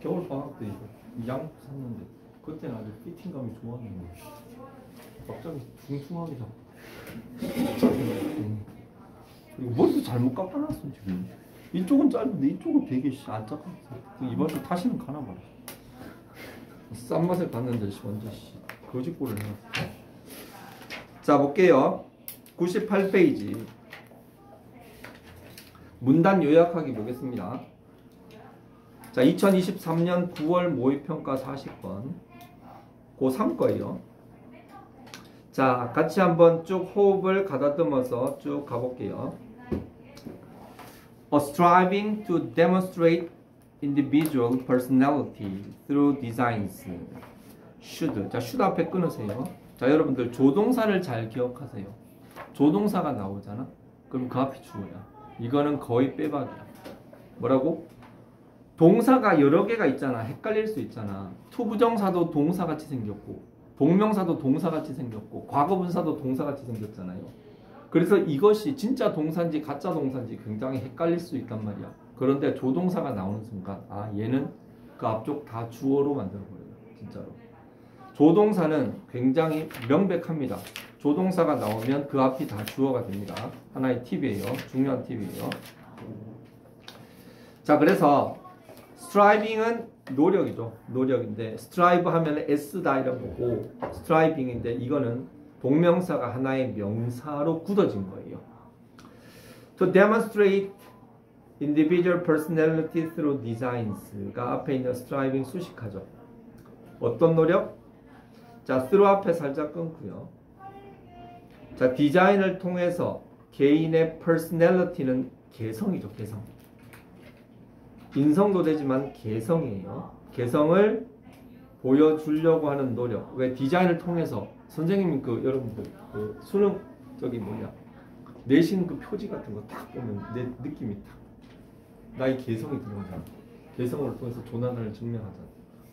겨울 방학 때 양복 샀는데 그때는 아주 피팅감이 좋았는데 갑자기 퉁퉁하게 잡고 그리고 머리도 잘못 깎아놨어 지금. 이쪽은 짧은데 이쪽은 되게 안 깎았어. 이번에 다시는 가나 봐라. 싼 맛을 봤는데 완전 거짓골을 해놨어. 자 볼게요. 98페이지 문단 요약하기 보겠습니다. 자 2023년 9월 모의평가 40번 고3 거예요. 자 같이 한번 쭉 호흡을 가다듬어서 쭉 가볼게요. Striving to demonstrate individual personality through designs should. 자 should 앞에 끊으세요. 자 여러분들 조동사를 잘 기억하세요. 조동사가 나오잖아. 그럼 그 앞에 주어야. 이거는 거의 빼박이야. 뭐라고? 동사가 여러 개가 있잖아. 헷갈릴 수 있잖아. 투부정사도 동사같이 생겼고 동명사도 동사같이 생겼고 과거분사도 동사같이 생겼잖아요. 그래서 이것이 진짜 동사인지 가짜 동사인지 굉장히 헷갈릴 수 있단 말이야. 그런데 조동사가 나오는 순간 아 얘는 그 앞쪽 다 주어로 만들어버려요. 진짜로. 조동사는 굉장히 명백합니다. 조동사가 나오면 그 앞이 다 주어가 됩니다. 하나의 팁이에요. 중요한 팁이에요. 자 그래서 striving은 노력이죠. 노력인데 strive 하면 S다 이런 거고 striving인데 이거는 동명사가 하나의 명사로 굳어진 거예요. To demonstrate individual personality through designs가 앞에 있는 striving 수식하죠. 어떤 노력? 자, through 앞에 살짝 끊고요. 자, 디자인을 통해서 개인의 personality는 개성이죠, 개성. 인성도 되지만 개성이에요. 개성을 보여주려고 하는 노력. 왜 디자인을 통해서 선생님이 그 여러분들 그 수능 저기 뭐냐 내신 그 표지 같은 거 딱 보면 내 느낌이 딱 나의 개성이 들어오잖아. 개성을 통해서 조나단을 증명하잖아.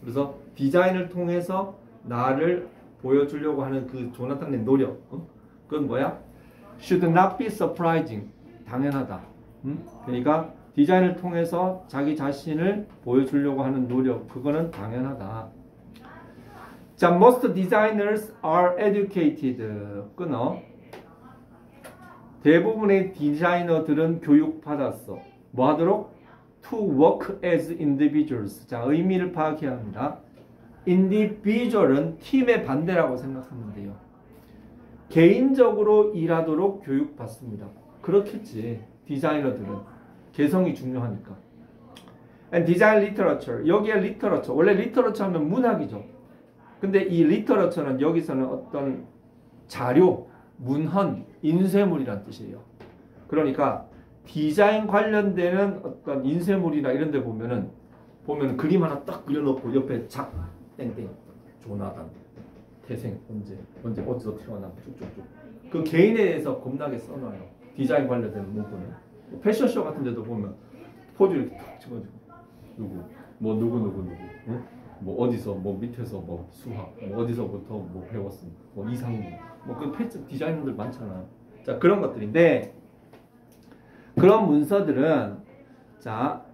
그래서 디자인을 통해서 나를 보여주려고 하는 그 조나단의 노력. 그건 뭐야? Should not be surprising. 당연하다. 그러니까 디자인을 통해서 자기 자신을 보여주려고 하는 노력. 그거는 당연하다. 자, most designers are educated. 끊어. 대부분의 디자이너들은 교육받았어. 뭐 하도록? To work as individuals. 자, 의미를 파악해야 합니다. individual은 팀의 반대라고 생각하면 돼요. 개인적으로 일하도록 교육받습니다. 그렇겠지. 디자이너들은. 개성이 중요하니까. And design literature. 여기에 literature. 원래 literature 하면 문학이죠. 근데 이 literature는 여기서는 어떤 자료, 문헌, 인쇄물이란 뜻이에요. 그러니까 디자인 관련되는 어떤 인쇄물이나 이런 데 보면 그림 하나 딱 그려놓고 옆에 작, 땡땡, 조나단, 태생, 언제 어디서 태어나 쭉쭉쭉. 그 개인에 대해서 겁나게 써놔요. 디자인 관련되는 문구는. 패션쇼 같은 데도 보면 포즈 이렇게 탁 찍어주고 누구 응? 뭐 어디서 뭐 밑에서 뭐 수학 뭐 어디서부터 뭐 배웠음 뭐 이상무 뭐 그 패션 디자이너들 많잖아. 자 그런 것들인데 그런 문서들은 자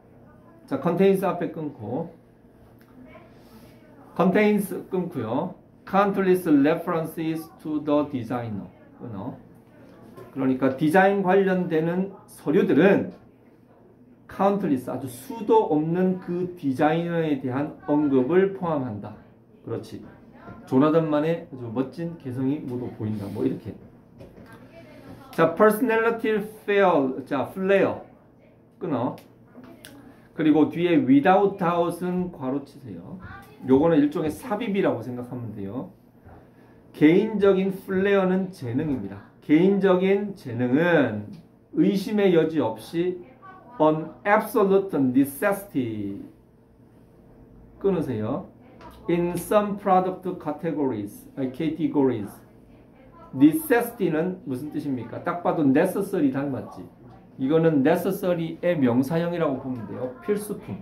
contains 앞에 끊고 contains 끊고요. countless references to the designer 끊어. 그러니까 디자인 관련되는 서류들은 countless 아주 수도 없는 그 디자이너에 대한 언급을 포함한다. 그렇지. 조나단만의 아주 멋진 개성이 모두 보인다. 뭐 이렇게. 자, personality flair. 자, flare. 끊어. 그리고 뒤에 without doubt은 괄호 치세요. 요거는 일종의 삽입이라고 생각하면 돼요. 개인적인 플레어는 재능입니다. 개인적인 재능은 의심의 여지 없이 an absolute necessity 끊으세요. In some product categories. necessity는 무슨 뜻입니까? 딱 봐도 necessary 닮았지. 이거는 necessary의 명사형이라고 보면 돼요. 필수품.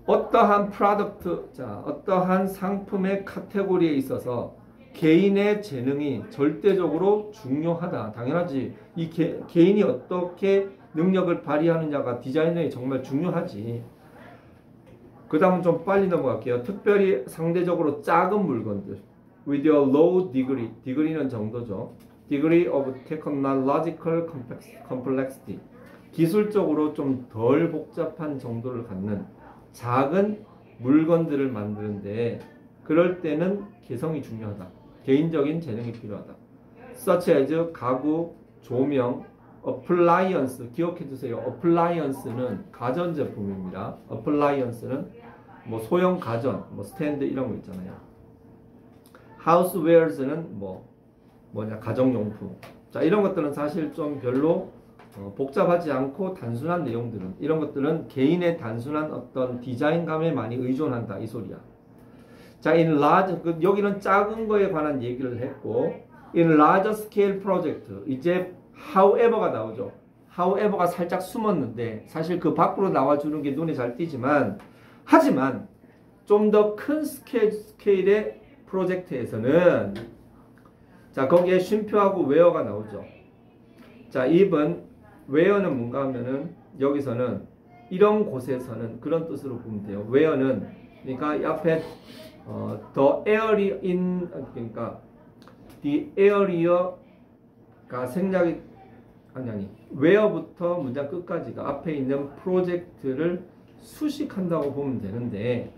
어떠한 프로덕트, 자, 어떠한 상품의 카테고리에 있어서 개인의 재능이 절대적으로 중요하다. 당연하지. 이 개인이 어떻게 능력을 발휘하느냐가 디자이너에 정말 중요하지. 그 다음은 좀 빨리 넘어갈게요. 특별히 상대적으로 작은 물건들. With a low degree. degree는 정도죠. Degree of technological complexity. 기술적으로 좀 덜 복잡한 정도를 갖는 작은 물건들을 만드는데 그럴 때는 개성이 중요하다. 개인적인 재능이 필요하다. Such as 가구, 조명, appliance. 기억해 두세요. appliance는 가전제품입니다. appliance는 뭐 소형 가전, 뭐 스탠드 이런 거 있잖아요. housewares는 가정용품. 자, 이런 것들은 사실 좀 별로 복잡하지 않고 단순한 내용들은 이런 것들은 개인의 단순한 어떤 디자인감에 많이 의존한다 이 소리야. 자, in large 여기는 작은 거에 관한 얘기를 했고 in large scale project 이제 however가 나오죠. however가 살짝 숨었는데 사실 그 밖으로 나와주는 게 눈에 잘 띄지만 하지만 좀 더 큰 스케일의 프로젝트에서는 자 거기에 쉼표하고 where가 나오죠. 자, 입은 where는 뭔가 하면은 여기서는 이런 곳에서는 그런 뜻으로 보면 돼요. where는 그러니까 이 앞에 the area in 그러니까 the area가 생략이 아니 where부터 문장 끝까지가 앞에 있는 프로젝트를 수식한다고 보면 되는데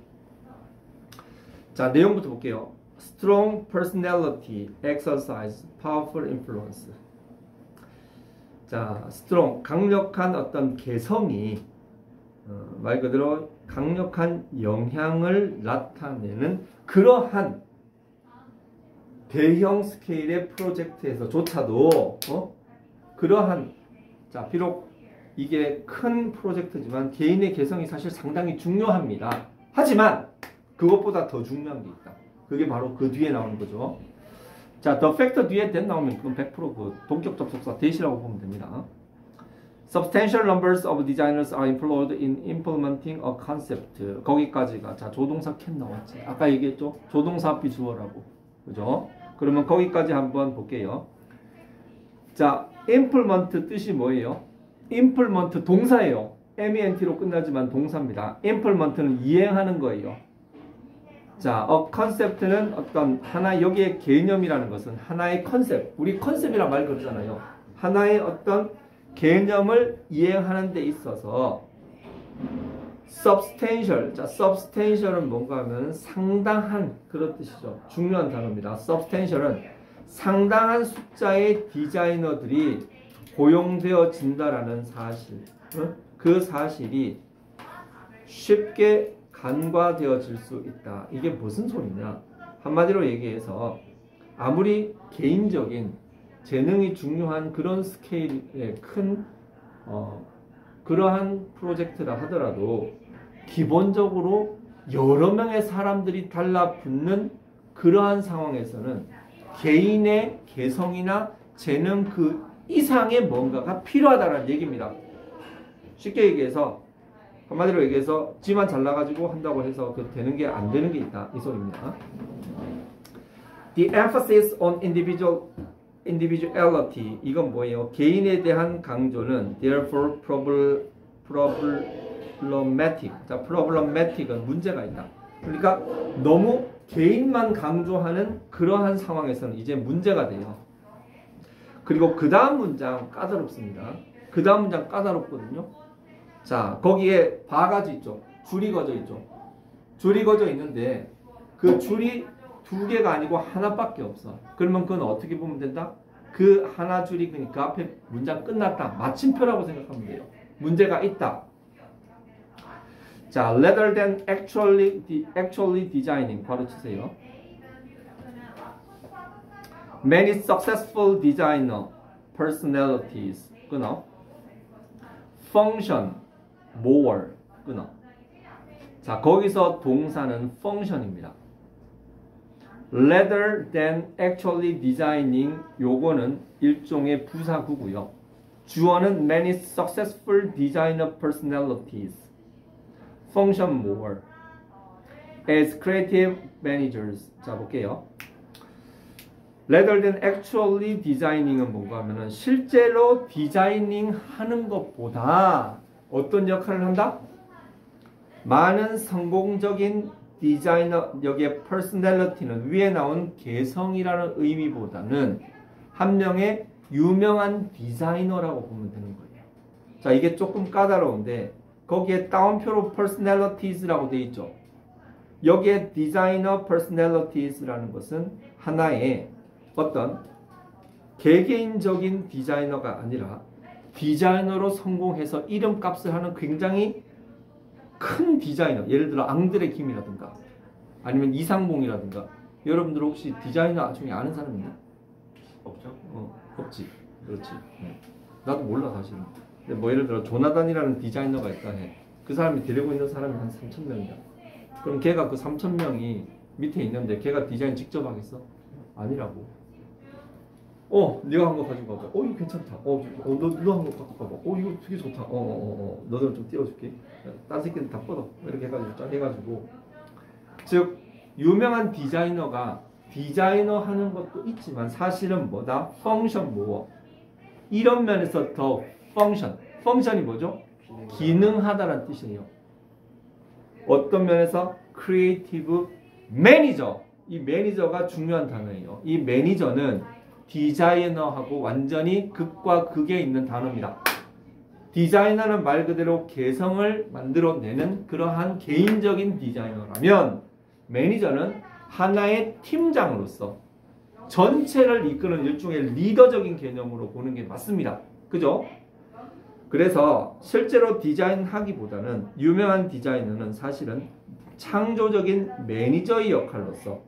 자 내용부터 볼게요. Strong personality, exercise, powerful influence. 자, strong, 강력한 어떤 개성이 말 그대로 강력한 영향을 나타내는 그러한 대형 스케일의 프로젝트에서조차도 그러한 자 비록 이게 큰 프로젝트지만 개인의 개성이 사실 상당히 중요합니다. 하지만 그것보다 더 중요한 게 있다. 그게 바로 그 뒤에 나오는 거죠. 자, the factor 뒤에 that 나오면 그건 100% 그 동격 접속사 that이라고 보면 됩니다. Substantial numbers of designers are employed in implementing a concept. 거기까지가 자 조동사 can 나왔지. 아까 얘기했죠. 조동사 앞이 주어라고. 그죠? 그러면 거기까지 한번 볼게요. 자, implement 뜻이 뭐예요? implement 동사예요. ment로 끝나지만 동사입니다. implement는 이행하는 거예요. 자, concept는 어떤 하나 여기에 개념이라는 것은 하나의 컨셉. 우리 컨셉이란 말 그러잖아요. 하나의 어떤 개념을 이행하는 데 있어서 substantial. 자, substantial은 뭔가 하면 상당한 그런 뜻이죠. 중요한 단어입니다. substantial은 상당한 숫자의 디자이너들이 고용되어진다라는 사실. 그 사실이 쉽게 간과되어질 수 있다. 이게 무슨 소리냐? 한마디로 얘기해서 아무리 개인적인 재능이 중요한 그런 스케일의 큰 그러한 프로젝트라 하더라도 기본적으로 여러 명의 사람들이 달라붙는 그러한 상황에서는 개인의 개성이나 재능 그 이상의 뭔가가 필요하다는 얘기입니다. 쉽게 얘기해서 한마디로 얘기해서 지만 잘나가지고 한다고 해서 그 되는 게 안 되는 게 있다 이 소리입니다. The emphasis on individuality 이건 뭐예요? 개인에 대한 강조는 therefore problematic. 자, problematic은 문제가 있다. 그러니까 너무 개인만 강조하는 그러한 상황에서는 이제 문제가 돼요. 그리고 그 다음 문장 까다롭습니다. 그 다음 문장 까다롭거든요. 자, 거기에 바가지 있죠. 줄이 거져 있죠. 줄이 거져 있는데 그 줄이 두 개가 아니고 하나밖에 없어. 그러면 그건 어떻게 보면 된다? 그 하나 줄이 그러니까 그 앞에 문장 끝났다. 마침표라고 생각하면 돼요. 문제가 있다. 자, rather than actually designing 바로 치세요. Many successful designer personalities 끊어. function more 끊어. 자, 거기서 동사는 function입니다. rather than actually designing 요거는 일종의 부사구고요. 주어는 many successful designer personalities function more as creative managers. 자, 볼게요. rather than actually designing은 뭔가 하면은 실제로 디자이닝 하는 것보다 어떤 역할을 한다? 많은 성공적인 디자이너, 여기에 personality는 위에 나온 개성이라는 의미보다는 한 명의 유명한 디자이너라고 보면 되는 거예요. 자, 이게 조금 까다로운데 거기에 따옴표로 personalities라고 되어 있죠. 여기에 디자이너 personalities라는 것은 하나의 어떤 개개인적인 디자이너가 아니라 디자이너로 성공해서 이름값을 하는 굉장히 큰 디자이너, 예를 들어 앙드레 김이라든가 아니면 이상봉이라든가. 여러분들 혹시 디자이너 중에 아는 사람 있나? 없죠? 없지. 그렇지. 나도 몰라 사실은. 근데 뭐 예를 들어 조나단이라는 디자이너가 있다 해. 그 사람이 데리고 있는 사람이 한 3,000명이다. 그럼 걔가 그 3,000명이 밑에 있는데 걔가 디자인 직접 하겠어? 아니라고. 네가 한 거 가지고 가봐. 이거 괜찮다. 너 한 거 갖고 가봐. 이거 되게 좋다. 너들 좀 띄워줄게. 딴 새끼들 다 뻗어. 이렇게 해가지고 쫙 해가지고. 즉 유명한 디자이너가 디자이너 하는 것도 있지만 사실은 뭐다? 펑션 뭐어? 이런 면에서 더 펑션이 뭐죠? 기능하다라는 뜻이에요. 어떤 면에서 크리에이티브 매니저. 이 매니저가 중요한 단어예요. 이 매니저는 디자이너하고 완전히 극과 극에 있는 단어입니다. 디자이너는 말 그대로 개성을 만들어내는 그러한 개인적인 디자이너라면 매니저는 하나의 팀장으로서 전체를 이끄는 일종의 리더적인 개념으로 보는 게 맞습니다. 그죠? 그래서 실제로 디자인하기보다는 유명한 디자이너는 사실은 창조적인 매니저의 역할로서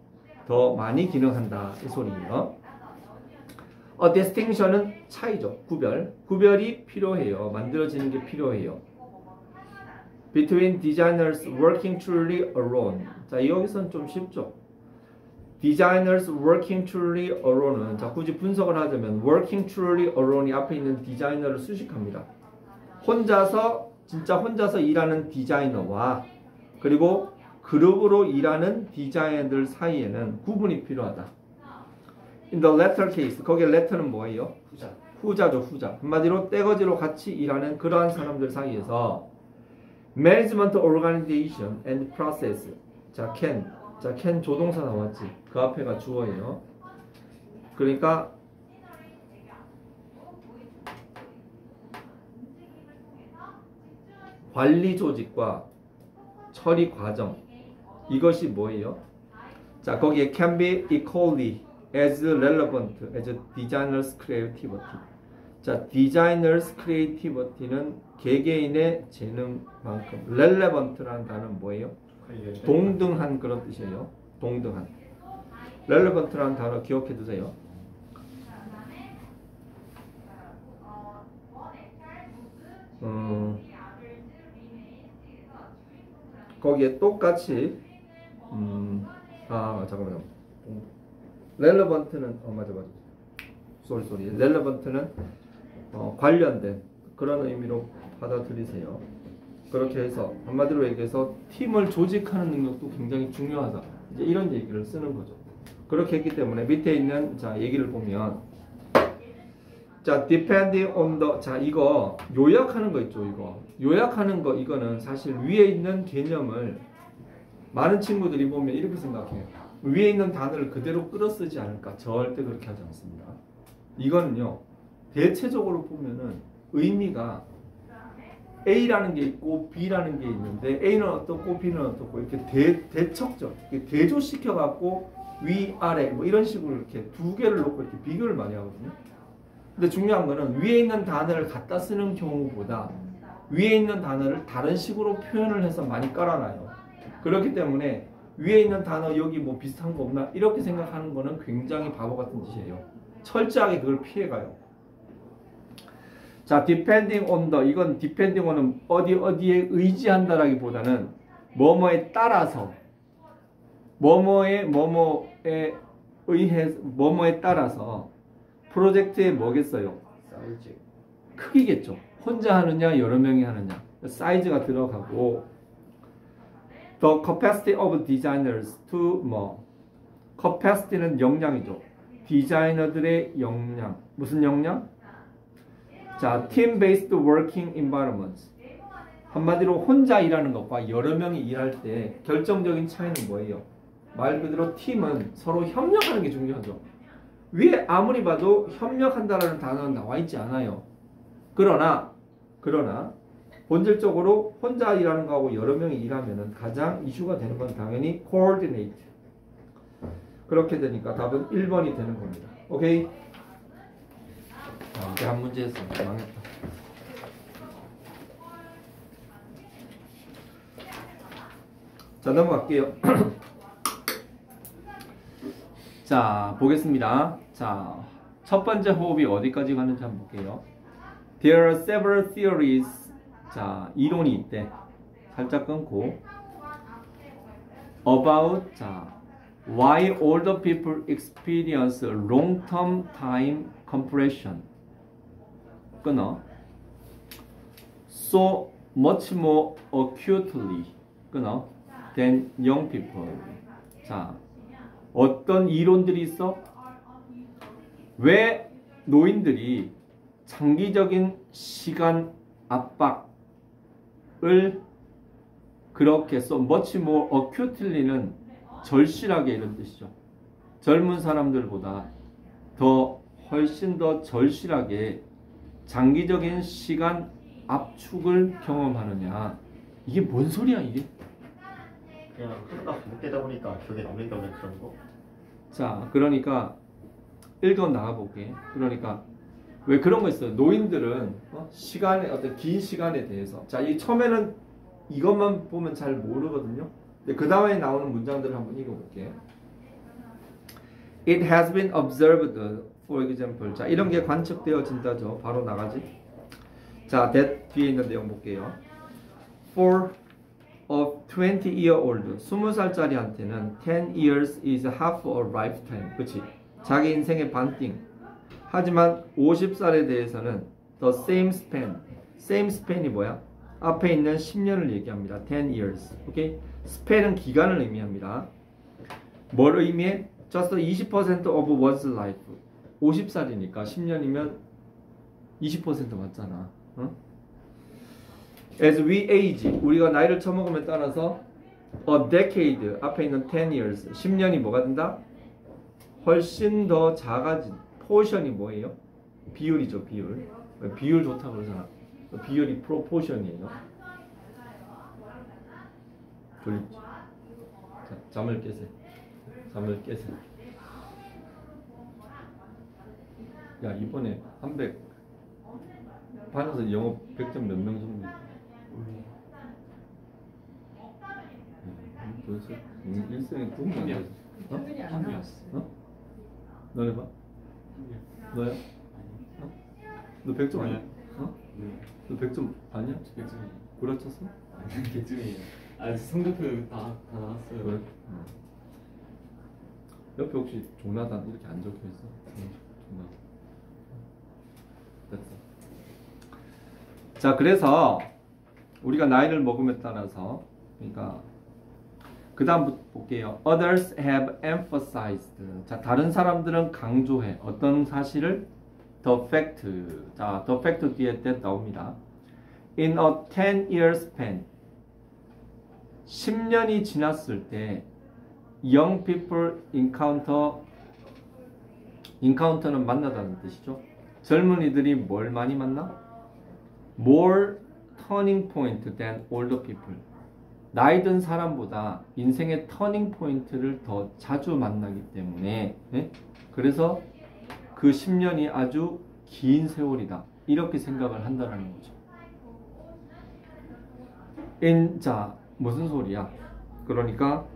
더 많이 기능한다 이 소리예요. distinction은 차이죠. 구별이 필요해요. 만들어지는 게 필요해요. Between designers working truly alone. 자, 여기서는 좀 쉽죠. Designers working truly alone은 자, 굳이 분석을 하자면 working truly alone이 앞에 있는 디자이너를 수식합니다. 진짜 혼자서 일하는 디자이너와 그리고 그룹으로 일하는 디자이너들 사이에는 구분이 필요하다. In the latter case, 거기에 letter는 뭐예요? 후자죠, 후자. 한마디로 떼거지로 같이 일하는 그러한 사람들 사이에서 Management Organization and Process. can 조동사 나왔지. 그 앞에가 주어예요. 그러니까 관리 조직과 처리 과정. 이것이 뭐예요? 자, 거기에 can be equally as relevant as designer's creativity. 자, designer's creativity는 개개인의 재능만큼 relevant라는 단어는 뭐예요? 동등한 그런 뜻이에요. 동등한. relevant라는 단어 기억해 두세요. 거기에 똑같이 잠깐만요. relevant는 맞아. 쏘리. relevant는 관련된 그런 의미로 받아들이세요. 그렇게 해서 한마디로 얘기해서 팀을 조직하는 능력도 굉장히 중요하다. 이제 이런 얘기를 쓰는 거죠. 그렇게 했기 때문에 밑에 있는 자 얘기를 보면 자 depending on the 자 이거 요약하는 거 있죠. 이거 요약하는 거 이거는 사실 위에 있는 개념을 많은 친구들이 보면 이렇게 생각해요. 위에 있는 단어를 그대로 끌어쓰지 않을까? 절대 그렇게 하지 않습니다. 이거는요 대체적으로 보면은 의미가 A라는 게 있고 B라는 게 있는데 A는 어떻고 B는 어떻고 이렇게 대척적 대조시켜 갖고 위 아래 뭐 이런 식으로 이렇게 두 개를 놓고 이렇게 비교를 많이 하거든요. 근데 중요한 거는 위에 있는 단어를 갖다 쓰는 경우보다 위에 있는 단어를 다른 식으로 표현을 해서 많이 깔아놔요. 그렇기 때문에 위에 있는 단어 여기 뭐 비슷한 거 없나 이렇게 생각하는 거는 굉장히 바보 같은 짓이에요. 철저하게 그걸 피해가요. 자, depending on the 이건 depending on은 어디에 의지한다라기보다는 뭐뭐에 따라서 뭐뭐에 따라서 프로젝트에 뭐겠어요? 사이즈. 크기겠죠. 혼자 하느냐 여러 명이 하느냐 사이즈가 들어가고 the capacity of designers to 뭐 capacity는 역량이죠. 디자이너들의 역량 무슨 역량? 자, team-based working environments. 한마디로 혼자 일하는 것과 여러 명이 일할 때 결정적인 차이는 뭐예요? 말 그대로 팀은 서로 협력하는 게 중요하죠. 위에 아무리 봐도 협력한다라는 단어는 나와 있지 않아요. 그러나 본질적으로 혼자 일하는 거하고 여러 명이 일하면은 가장 이슈가 되는 건 당연히 coordinate. 그렇게 되니까 답은 1번이 되는 겁니다. 오케이? 이제 한 문제 했어. 망했다. 자, 넘어갈게요. 자, 보겠습니다. 자, 첫 번째 호흡이 어디까지 가는지 한번 볼게요. There are several theories. 자, 이론이 있대. 살짝 끊고. About, 자, why older people experience long-term time compression. 끊어. So much more acutely. 끊어. than young people. 자, 어떤 이론들이 있어? 왜 노인들이 장기적인 시간 압박을 그렇게 써? much more acutely는 절실하게 이런 뜻이죠. 젊은 사람들보다 훨씬 더 절실하게 장기적인 시간 압축을 경험하느냐. 이게 뭔 소리야 이게? 그냥 하루가 반복되다 보니까 기억에 남는다 그냥 그런 거. 자, 그러니까 읽어 나가볼게. 그러니까 왜 그런 거 있어요? 노인들은 시간에 어떤 긴 시간에 대해서 자, 이 처음에는 이것만 보면 잘 모르거든요. 근데 그 다음에 나오는 문장들을 한번 읽어볼게. It has been observed, for example. 자, 이런 게 관측되어진다죠. 바로 나가지. 자, that 뒤에 있는 내용 볼게요. For of 20-year-old 20살짜리한테는 10 years is half a lifetime. 그치? 자기 인생의 반띵. 하지만 50살에 대해서는 the same span. same span이 뭐야? 앞에 있는 10년을 얘기합니다. 10 years. 오케이? span은 기간을 의미합니다. 뭘 의미해? just 20% of one's life. 50살이니까 10년이면 20% 맞잖아. 어? As we age, 우리가 나이를 처먹음에 따라서 a decade, 앞에 있는 10 years, 10년이 뭐가 된다? 훨씬 더 작아진 포션이 뭐예요? 비율이죠, 비율. 비율 좋다고 그러잖아. 비율이 프로포션이에요. 졸립지? 자, 잠을 깨세요. 잠을 깨세요. 야, 이번에 300 반에서 영어 100점 몇 명 정도? 도대체 일생에 9명. 어? 안 나왔어. 어? 너네 봐? 너야? 어? 너 100점 아니야? 어? 너 100점 아니야? 100점이에요. 구라쳤어? 아니 100점이에요. 아 성적표 다 나왔어요. 그래? 옆에 혹시 조나단 이렇게 안 적혀 있어? 조나단. 됐어. 자, 그래서 우리가 나이를 먹음에 따라서, 그러니까 그 다음 볼게요. Others have emphasized. 자, 다른 사람들은 강조해. 어떤 사실을? The fact. 자, the fact 뒤에 that 나옵니다. In a 10-year span. 10년이 지났을 때 young people encounter는 만나다는 뜻이죠. 젊은이들이 뭘 많이 만나? More turning point than older people. 나이 든 사람보다 인생의 터닝 포인트를 더 자주 만나기 때문에, 네? 그래서 그 10년이 아주 긴 세월이다. 이렇게 생각을 한다는 거죠. 자, 무슨 소리야? 그러니까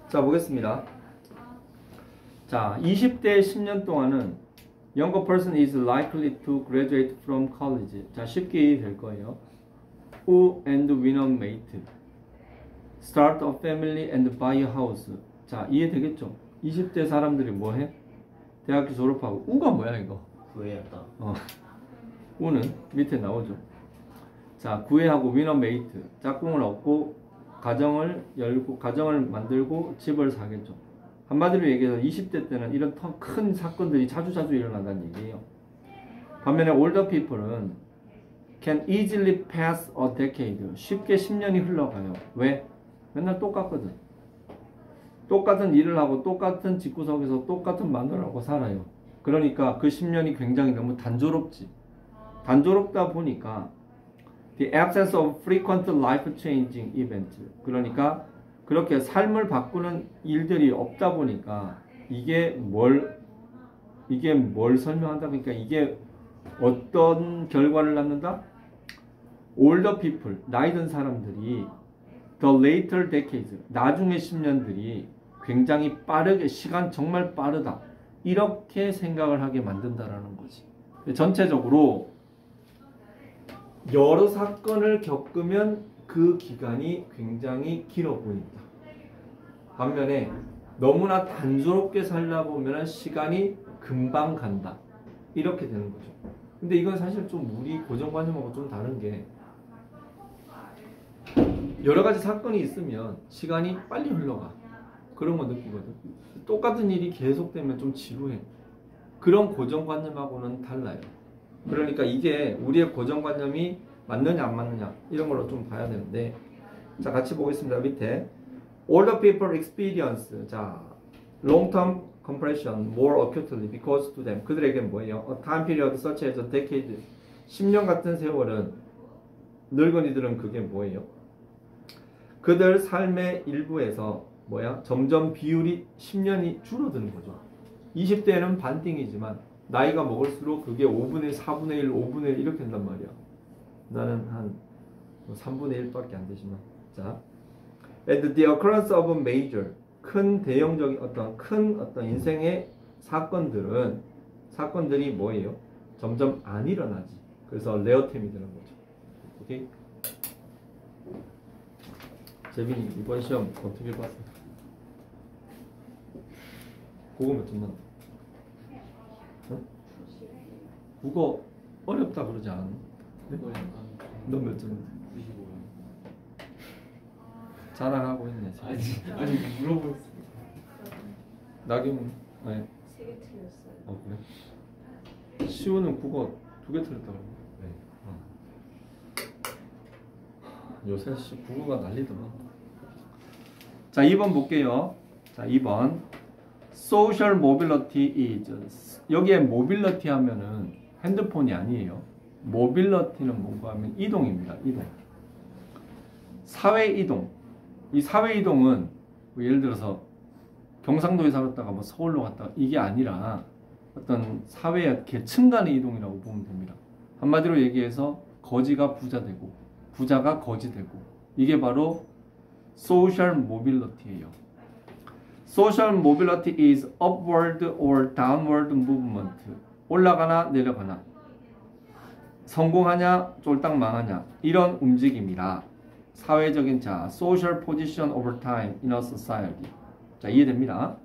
자, 보겠습니다. 자, 20대 10년 동안은 younger person is likely to graduate from college. 자, 쉽게 이해될 거예요. Who and win a mate. Start a family and buy a house. 자, 이해되겠죠? 20대 사람들이 뭐 해? 대학교 졸업하고 우가 뭐야 이거? 구해야다. 우는 밑에 나오죠. 자, 구애하고 win a mate. 짝꿍을 얻고 가정을 열고 가정을 만들고 집을 사겠죠. 한마디로 얘기해서 20대 때는 이런 더 큰 사건들이 자주 일어난다는 얘기예요. 반면에 older people은 can easily pass a decade. 쉽게 10년이 흘러가요. 왜? 맨날 똑같거든. 똑같은 일을 하고 똑같은 집구석에서 똑같은 마누라하고 살아요. 그러니까 그 10년이 굉장히 너무 단조롭지. 단조롭다 보니까 the absence of frequent life-changing events. 그러니까 그렇게 삶을 바꾸는 일들이 없다 보니까 이게 뭘 설명한다 보니까 이게 어떤 결과를 낳는다? older people, 나이 든 사람들이 the later decades, 나중의 10년들이 굉장히 빠르게 시간 정말 빠르다. 이렇게 생각을 하게 만든다라는 거지. 전체적으로 여러 사건을 겪으면 그 기간이 굉장히 길어 보인다. 반면에 너무나 단조롭게 살다 보면 시간이 금방 간다. 이렇게 되는 거죠. 근데 이건 사실 좀 우리 고정관념하고 좀 다른 게 여러 가지 사건이 있으면 시간이 빨리 흘러가. 그런 거 느끼거든. 똑같은 일이 계속되면 좀 지루해. 그런 고정관념하고는 달라요. 그러니까 이게 우리의 고정관념이 맞느냐 안 맞느냐 이런 걸로 좀 봐야 되는데, 자, 같이 보겠습니다. 밑에 older people experience, 자, long-term compression more acutely because to them. 그들에게는 뭐예요? A time period such as a decade. 10년 같은 세월은 늙은이들은 그게 뭐예요? 그들 삶의 일부에서 뭐야? 점점 비율이 10년이 줄어드는 거죠. 20대에는 반띵이지만 나이가 먹을수록 그게 5분의 1, 4분의 1, 5분의 1 이렇게 된단 말이야. 나는 한 3분의 1밖에 안 되지만. 자, and the occurrence of a major, 큰 대형적인 어떤 인생의 사건들이 뭐예요? 점점 안 일어나지. 그래서 레어템이 되는 거죠. 오케이? 재빈이 이번 시험 어떻게 봤어? 국어 몇 점 나왔어? 어? 국어 어렵다 그러지 않았나? 네? 너 몇 점? 25요. 자랑하고 있네. 아니 물어봤어. 나경은? 네. 3개 틀렸어요. 그래? 시우는 국어 2개 틀렸다고 그러네. 네. 요새 국어가 난리더만. 자, 2번 볼게요. 자, 2번. Social mobility is. 여기에 mobility 하면은 핸드폰이 아니에요. mobility는 뭔가 하면 이동입니다. 이동. 사회 이동. 이 사회 이동은 뭐 예를 들어서 경상도에 살았다가 뭐 서울로 갔다가 이게 아니라 어떤 사회의 계층 간의 이동이라고 보면 됩니다. 한마디로 얘기해서 거지가 부자 되고 부자가 거지 되고, 이게 바로 social mobility예요. Social mobility is upward or downward movement. 올라가나 내려가나, 성공하냐 쫄딱 망하냐, 이런 움직임이라. 사회적인 자, social position over time in a society. 자, 이해됩니다?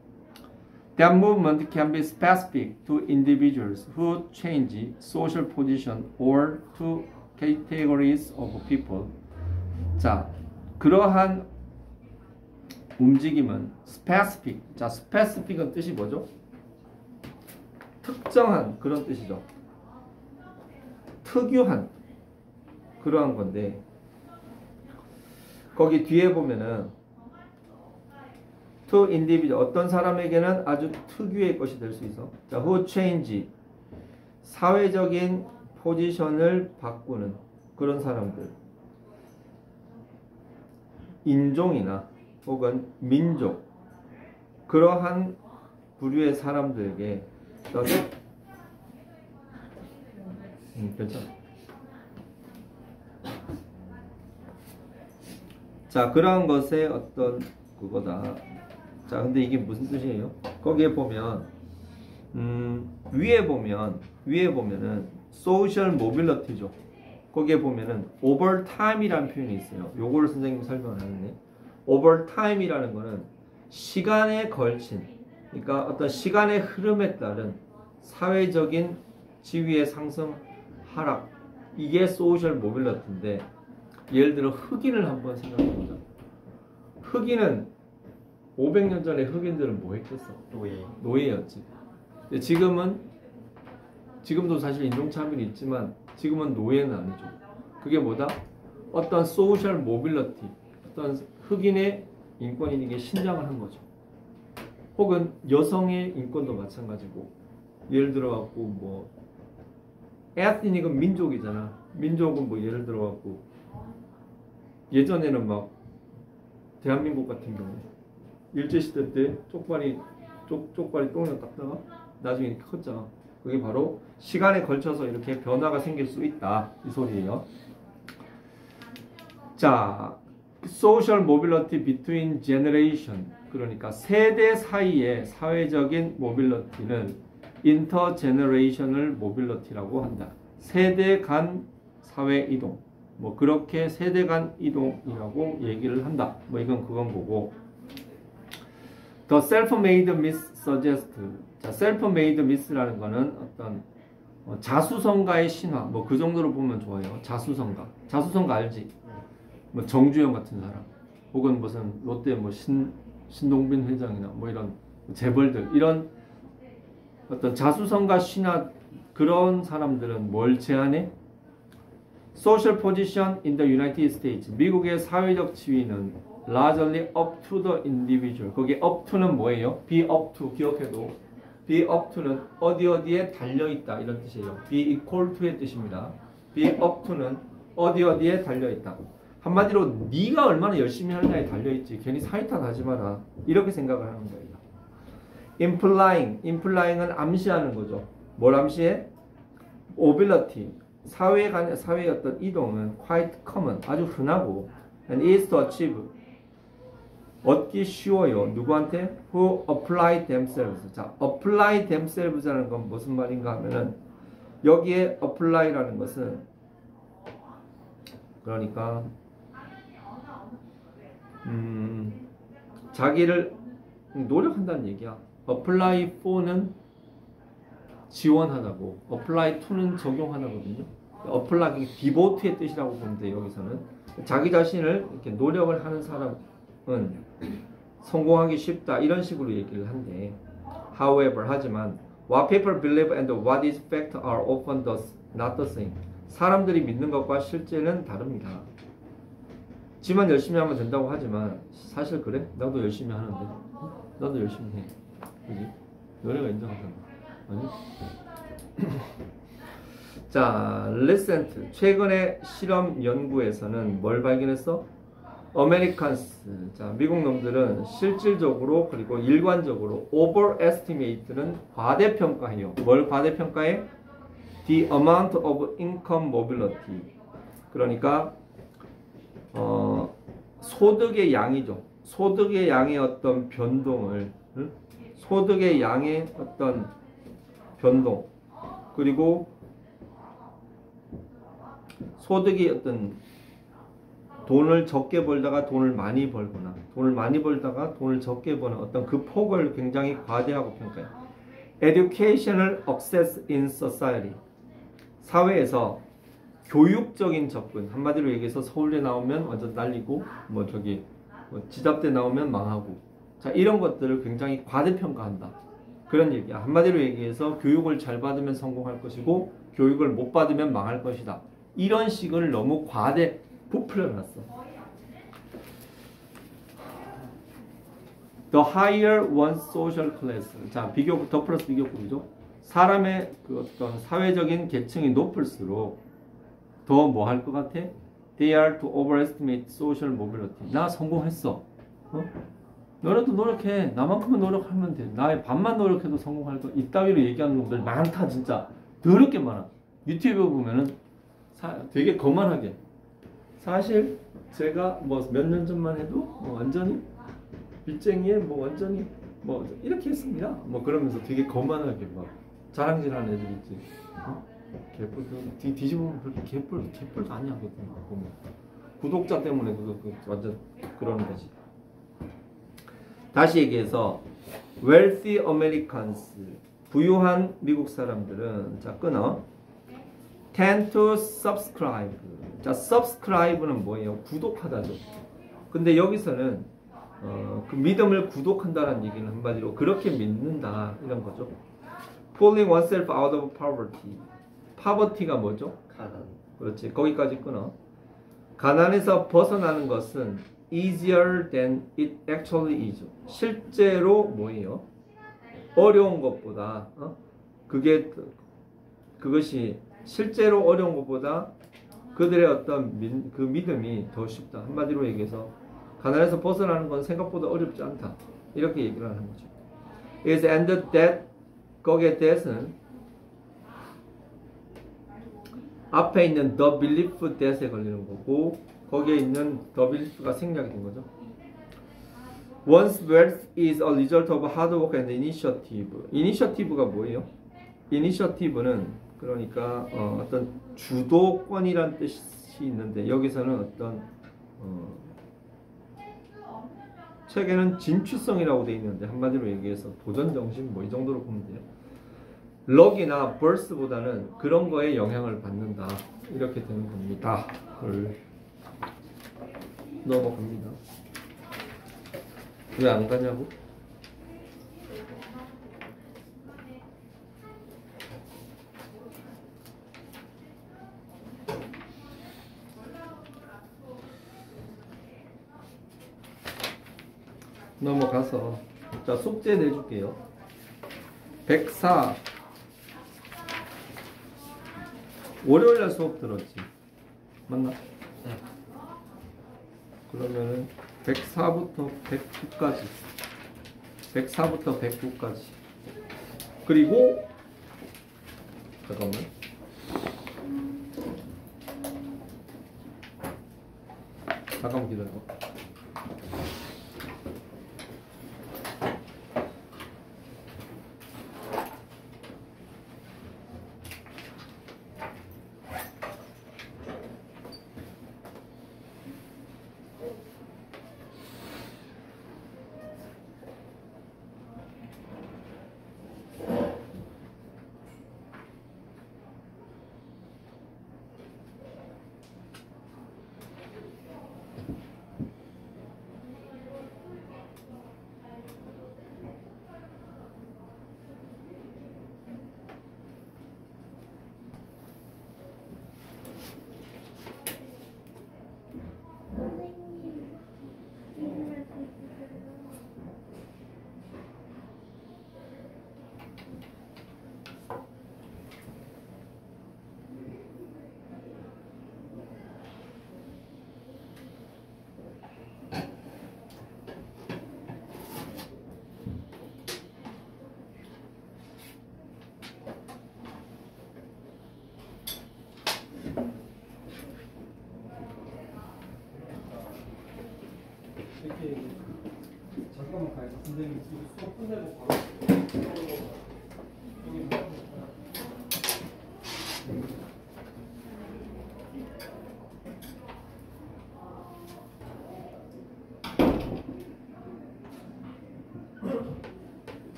That movement can be specific to individuals who change social position or to categories of people. 자, 그러한 움직임은 specific. 자, specific은 뜻이 뭐죠? 특정한 그런 뜻이죠. 특유한 그러한 건데, 거기 뒤에 보면은 to individual, 어떤 사람에게는 아주 특유의 것이 될 수 있어. 자, who change, 사회적인 포지션을 바꾸는 그런 사람들, 인종이나 혹은 민족, 그러한 부류의 사람들에게 괜찮아. 자, 그러한 것의 어떤 그거다. 자, 근데 이게 무슨 뜻이에요? 거기에 보면 위에 보면은 social mobility죠. 거기에 보면은 over time이라는 표현이 있어요. 요거를 선생님이 설명을 하는데 over time이라는 거는 시간에 걸친, 그러니까 어떤 시간의 흐름에 따른 사회적인 지위의 상승, 하락, 이게 소셜 모빌리티인데, 예를 들어 흑인을 한번 생각해 보자. 흑인은 500년 전에 흑인들은 뭐 했겠어? 노예였지. 근데 지금도 사실 인종차별이 있지만 지금은 노예는 아니죠. 그게 뭐다? 어떤 소셜 모빌리티, 어떤 흑인의 인권이게 신장을 한 거죠. 혹은 여성의 인권도 마찬가지고, 예를 들어 갖고 뭐 에스니닉은 민족이잖아. 민족은 뭐 예를 들어 갖고 예전에는 막 대한민국 같은 경우 일제시대 때 쪽발이 똥을 닦다가 나중에 이렇게 컸잖아. 그게 바로 시간에 걸쳐서 이렇게 변화가 생길 수 있다, 이 소리예요. 자, social mobility between generation, 그러니까 세대 사이의 사회적인 모빌리티는 intergenerational mobility라고 한다. 세대 간 사회 이동, 뭐 그렇게 세대 간 이동이라고 얘기를 한다. 뭐 이건 그건 거고. The self-made myth suggests. 자, self-made myth라는 거는 어떤 자수성가의 신화, 뭐 그 정도로 보면 좋아요. 자수성가 알지? 뭐 정주영 같은 사람, 혹은 무슨 롯데 뭐 신동빈 회장이나 뭐 이런 재벌들, 이런 어떤 자수성가 신화, 그런 사람들은 뭘 제안해? Social position in the United States. 미국의 사회적 지위는 largely up to the individual. 거기 up to는 뭐예요? be up to, 기억해도 be up to는 어디에 달려있다, 이런 뜻이에요. be equal to의 뜻입니다. be up to는 어디에 달려있다. 한마디로 네가 얼마나 열심히 하느냐에 달려있지, 괜히 사회 탓하지 마라, 이렇게 생각을 하는 거예요. implying은 암시하는 거죠. 뭘 암시해? mobility, 사회의 어떤 이동은 quite common, 아주 흔하고, and is to achieve, 얻기 쉬워요. 누구한테? who apply themselves. 자, apply themselves라는 건 무슨 말인가 하면은, 여기에 apply라는 것은 그러니까 자기를 노력한다는 얘기야. apply for는 지원하다고, apply to는 적용하다거든요. apply, devote의 뜻이라고 보면 돼. 여기서는 자기 자신을 이렇게 노력을 하는 사람은 성공하기 쉽다, 이런 식으로 얘기를 한대. However, 하지만 what people believe and what is fact are often not the same. 사람들이 믿는 것과 실제는 다릅니다. 지만 열심히 하면 된다고 하지만 사실 그래? 나도 열심히 하는데. 나도 열심히 해. 그지? 너네가 인정하잖아. 아니? 자, recent, 최근의 실험 연구에서는 뭘 발견했어? Americans, 자, 미국 놈들은 실질적으로 그리고 일관적으로 overestimate는 과대평가해요. 뭘 과대평가해? The amount of income mobility. 그러니까 소득의 양이죠. 소득의 양의 어떤 변동을, 소득의 양의 어떤 변동, 그리고 소득이 어떤 돈을 적게 벌다가 돈을 많이 벌거나, 돈을 많이 벌다가 돈을 적게 버는 어떤 그 폭을 굉장히 과대하고 평가해요. Educational access in society. 사회에서 교육적인 접근, 한마디로 얘기해서 서울대 나오면 완전 날리고, 뭐 저기 뭐 지잡대 나오면 망하고, 자, 이런 것들을 굉장히 과대평가한다, 그런 얘기야. 한마디로 얘기해서 교육을 잘 받으면 성공할 것이고 교육을 못 받으면 망할 것이다, 이런 식을 너무 과대 부풀려놨어. The higher one's social class. 자, 비교급, 더 플러스 비교급이죠. 사람의 그 어떤 사회적인 계층이 높을수록 더 뭐 할 것 같아? They are to overestimate social mobility. 나 성공했어. 너네도 노력해. 나만큼은 노력하면 돼. 나의 반만 노력해도 성공할 거. 이따위로 얘기하는 놈들 많다, 진짜. 더럽게 많아. 유튜브 보면은 되게 거만하게. 사실 제가 뭐 몇 년 전만 해도 뭐 완전히 빚쟁이에 뭐 완전히 뭐 이렇게 했습니다. 뭐 그러면서 되게 거만하게 막 자랑질하는 애들 있지. 어? 개뿔 뒤집으면 그렇게 개뿔도 아니야 그거 보면 구독자 때문에 그거 완전 그러는 거지. 다시 얘기해서 wealthy Americans 부유한 미국 사람들은 자 끊어 tend to subscribe. 자 subscribe는 뭐예요? 구독하다죠. 근데 여기서는 그 믿음을 구독한다는 얘기는 한마디로 그렇게 믿는다 이런 거죠. pulling oneself out of poverty. poverty가 뭐죠? 가난. 그렇지. 거기까지 끊어. 가난에서 벗어나는 것은 easier than it actually is. 실제로 뭐예요? 어려운 것보다 그것이 실제로 어려운 것보다 그들의 어떤 그 믿음이 더 쉽다. 한마디로 얘기해서 가난에서 벗어나는 건 생각보다 어렵지 않다. 이렇게 얘기를 하는 거죠. is and that 거기에 that은 앞에 있는 the belief that에 걸리는 거고 거기에 있는 the belief가 생략이 된 거죠. One's wealth is a result of hard work and initiative. initiative가 뭐예요? initiative는 그러니까 어떤 주도권이란 뜻이 있는데 여기서는 어떤 책에는 진취성이라고 되어 있는데 한마디로 얘기해서 도전 정신 뭐 이 정도로 보면 돼요. 럭이나 벌스보다는 그런 거에 영향을 받는다 이렇게 되는 겁니다. 넘어갑니다. 왜 안 가냐고? 넘어가서 자 숙제 내줄게요. 104 월요일날 수업 들었지? 맞나? 네. 그러면은 104부터 109까지 104부터 109까지 그리고 잠깐만 기다려봐. 이렇게 잠깐만 가요. 선생님 지금 수업 끝내고 바로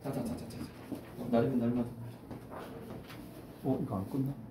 자자자자자. 날이면 날마다. 이거 안 끝나?